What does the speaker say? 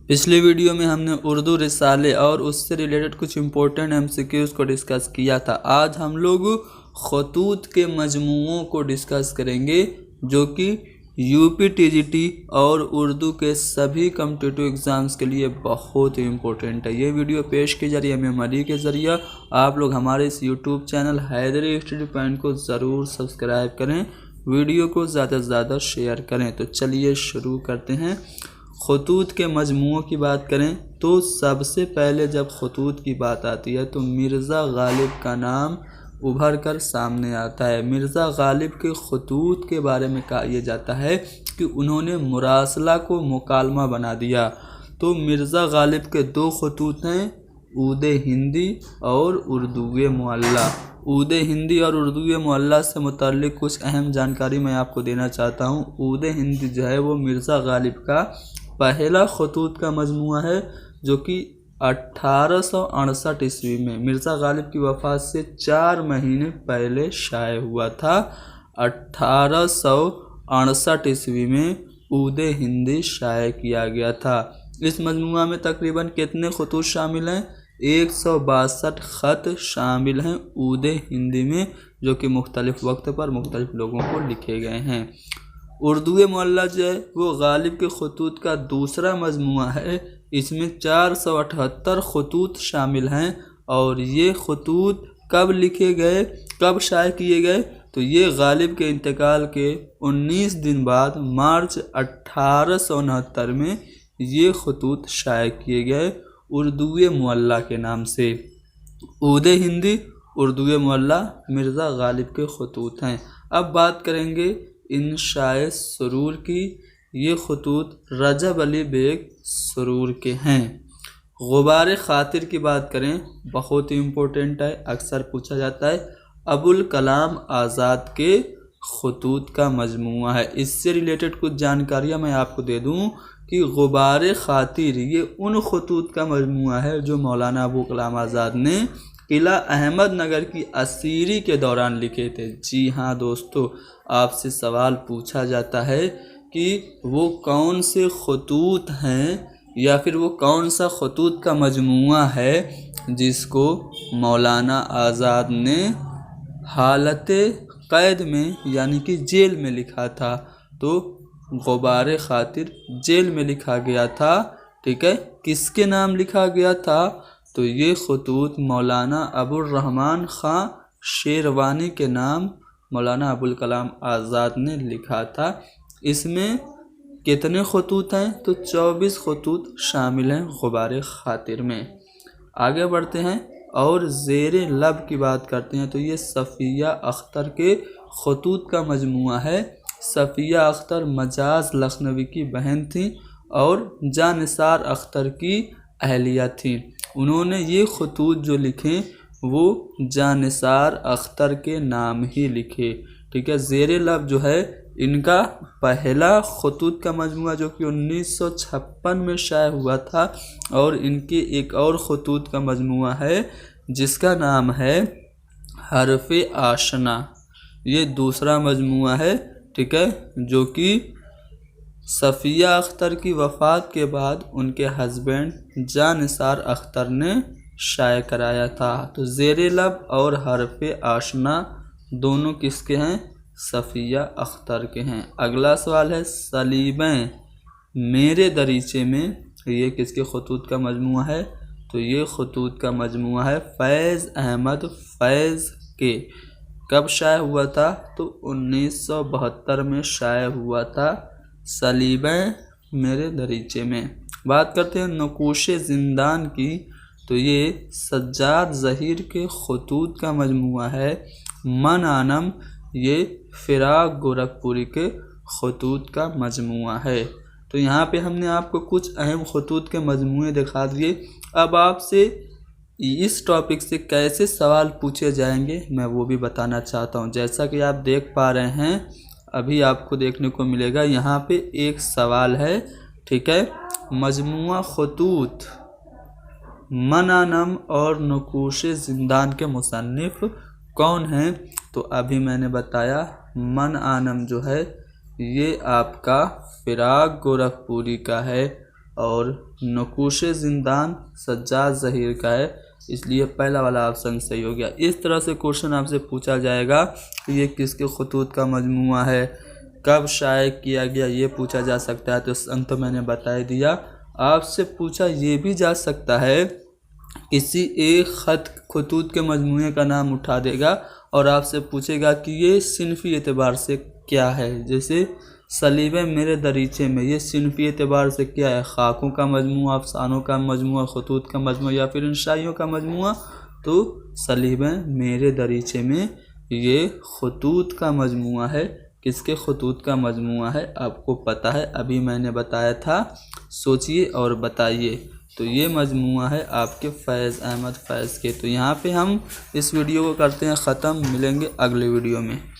पिछली वीडियो में हमने उर्दू रिसाले और उससे रिलेटेड कुछ इम्पोर्टेंट MCQs को डिस्कस किया था। आज हम लोग खतूत के मजमूओं को डिस्कस करेंगे जो कि UPTGT और उर्दू के सभी कॉम्पिटिटिव एग्ज़ाम्स के लिए बहुत ही इम्पोर्टेंट है। ये वीडियो पेश की जा रही है हमें मरी के ज़रिए। आप लोग हमारे इस YouTube channel Haidri study point को ज़रूर सब्सक्राइब करें, वीडियो को ज़्यादा से ज़्यादा शेयर करें। तो चलिए शुरू करते हैं। खतूत के मजमूओं की बात करें तो सबसे पहले जब खतूत की बात आती है तो मिर्ज़ा गालिब का नाम उभर कर सामने आता है। मिर्ज़ा गालिब के खतूत के बारे में कहा यह जाता है कि उन्होंने मुरासला को मुकालमा बना दिया। तो मिर्ज़ा गालिब के दो खतूत हैं, ऊदे हिंदी और उर्दूए मुअल्ला। ऊदे हिंदी और उर्दूए मुअल्ला से मुताल्लिक़ कुछ अहम जानकारी मैं आपको देना चाहता हूँ। ऊदे हिंदी जो है वो मिर्ज़ा गालिब का पहला खतूत का मजमूआ है जो कि 1868 ईस्वी में मिर्ज़ा गालिब की वफ़ात से 4 महीने पहले शाये हुआ था। 1868 ईस्वी में ऊदे हिंदी शाये किया गया था। इस मजमूआ में तकरीबन कितने खतूत शामिल हैं? 162 ख़त शामिल हैं ऊदे हिंदी में, जो कि मुख्तलिफ़ वक्त पर मुख्तलिफ़ लोगों को लिखे गए हैं। उर्दूए मुअल्ला जो है वो गालिब के खतूत का दूसरा मजमूआ है। इसमें 478 खतूत शामिल हैं और ये खतूत कब लिखे गए, कब शाये किए गए? तो ये गालिब के इंतकाल के 19 दिन बाद मार्च 1869 में ये खतूत शाये किए गए उर्दूए मुअल्ला के नाम से। ऊदे हिंदी, उर्दूए मुअल्ला मिर्ज़ा गालिब के खतूत हैं। अब बात करेंगे इंशाए सुरूर की। ये खतूत रजब अली बेग सुरूर के हैं। गुबार खातिर की बात करें, बहुत ही इम्पोर्टेंट है, अक्सर पूछा जाता है। अबुल कलाम आज़ाद के खतूत का मजमूआ है। इससे रिलेटेड कुछ जानकारियाँ मैं आपको दे दूँ कि गुबार खातिर ये उन खतूत का मजमूआ है जो मौलाना अबुल कलाम आज़ाद ने किला अहमद नगर की असीरी के दौरान लिखे थे। जी हाँ दोस्तों, आपसे सवाल पूछा जाता है कि वो कौन से खतूत हैं या फिर वो कौन सा खतूत का मजमूआ है जिसको मौलाना आज़ाद ने हालत क़ैद में यानी कि जेल में लिखा था। तो गुबार खातिर जेल में लिखा गया था। ठीक है, किसके नाम लिखा गया था? तो ये खतूत मौलाना अबुर रहमान ख़ां शेरवानी के नाम मौलाना अबुल कलाम आज़ाद ने लिखा था। इसमें कितने खतूत हैं? तो 24 खतूत शामिल हैं गुबार खातिर में। आगे बढ़ते हैं और ज़ेरे लब की बात करते हैं। तो ये सफ़िया अख्तर के खतूत का मजमूआ है। सफ़िया अख्तर मजाज लखनवी की बहन थी और जानिसार अख्तर की अहलिया थी। उन्होंने ये खतूत जो लिखे वो जानिसार अख्तर के नाम ही लिखे। ठीक है, ज़ेरे लब जो है इनका पहला खतूत का मजमूआ जो कि 1956 में शाये हुआ था। और इनके एक और खतूत का मजमूआ है जिसका नाम है हरफ़े आशना। ये दूसरा मजमूआ है, ठीक है, जो कि सफ़िया अख्तर की वफ़ात के बाद उनके हस्बैंड जानिसार अख्तर ने शाये कराया था। तो ज़ेरे लब और हरफ़े आशना दोनों किसके हैं? सफ़िया अख्तर के हैं। अगला सवाल है सलीबें मेरे दरीचे में, ये किसके खतूत का मजमूआ है? तो ये खतूत का मजमूआ है फैज़ अहमद फैज़ के। कब शाये हुआ था? तो 1972 में शाये हुआ था सलीबें मेरे दरीचे में। बात करते हैं नक़ूश ज़िंदान की। तो ये सज्जाद ज़हीर के खतूत का मजमूआ है। मन आनम ये फ़िराक गोरखपुरी के खतूत का मजमूआ है। तो यहाँ पे हमने आपको कुछ अहम खतूत के मजमूए दिखा दिए। अब आपसे इस टॉपिक से कैसे सवाल पूछे जाएंगे मैं वो भी बताना चाहता हूँ। जैसा कि आप देख पा रहे हैं, अभी आपको देखने को मिलेगा यहाँ पे एक सवाल है। ठीक है, मजमूआ खतूत मनानम और नक़ूश ज़िंदान के मुसन्निफ़ कौन हैं? तो अभी मैंने बताया मन आनम जो है ये आपका फ़िराक गोरखपुरी का है। اور نقوش زندان سجاد ظہیر کا ہے، اس لیے پہلا والا آپشن صحیح ہو گیا۔ اس طرح سے کوشچن آپ سے پوچھا جائے گا کہ یہ کس کے خطوط کا مجموعہ ہے، کب شائع کیا گیا، یہ پوچھا جا سکتا ہے۔ تو میں نے بتا دیا۔ آپ سے پوچھا یہ بھی جا سکتا ہے، کسی ایک خطوط کے مجموعے کا نام اٹھا دے گا اور آپ سے پوچھے گا کہ یہ صنفی اعتبار سے کیا ہے، جیسے صلیبِ میرے دریچے میں، یہ صنفی اعتبار سے کیا ہے، خاکوں کا مجموعہ، افسانوں کا مجموعہ، خطوط کا مجموعہ یا پھر انشائیوں کا مجموعہ۔ تو صلیبِ میرے دریچے میں یہ خطوط کا مجموعہ ہے۔ کس کے خطوط کا مجموعہ ہے آپ کو پتہ ہے، ابھی میں نے بتایا تھا، سوچئے اور بتائیے۔ تو یہ مجموعہ ہے آپ کے فیض احمد فیض کے۔ تو یہاں پہ ہم اس ویڈیو کو کرتے ہیں ختم، ملیں گے اگلے ویڈیو میں۔